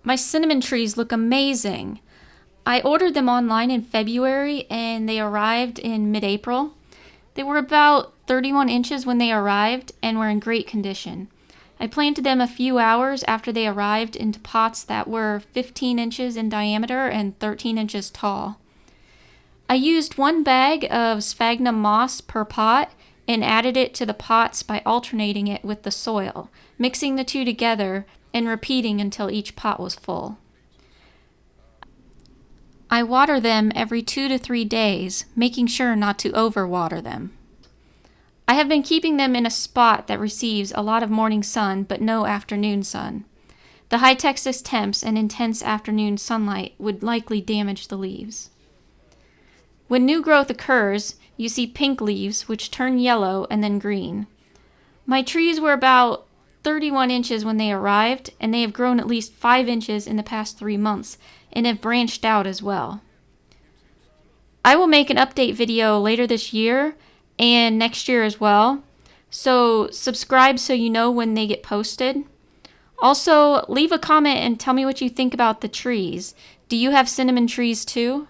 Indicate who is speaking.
Speaker 1: My cinnamon trees look amazing. I ordered them online in February and they arrived in mid-April. They were about 31 inches when they arrived and were in great condition. I planted them a few hours after they arrived into pots that were 15 inches in diameter and 13 inches tall. I used 1 bag of sphagnum moss per pot and added it to the pots by alternating it with the soil, mixing the two together and repeating until each pot was full. I water them every 2 to 3 days, making sure not to overwater them. I have been keeping them in a spot that receives a lot of morning sun but no afternoon sun. The high Texas temps and intense afternoon sunlight would likely damage the leaves. When new growth occurs, you see pink leaves which turn yellow and then green. My trees were about 31 inches when they arrived, and they have grown at least 5 inches in the past 3 months and have branched out as well. I will make an update video later this year and next year as well, so subscribe so you know when they get posted. Also, leave a comment and tell me what you think about the trees. Do you have cinnamon trees too?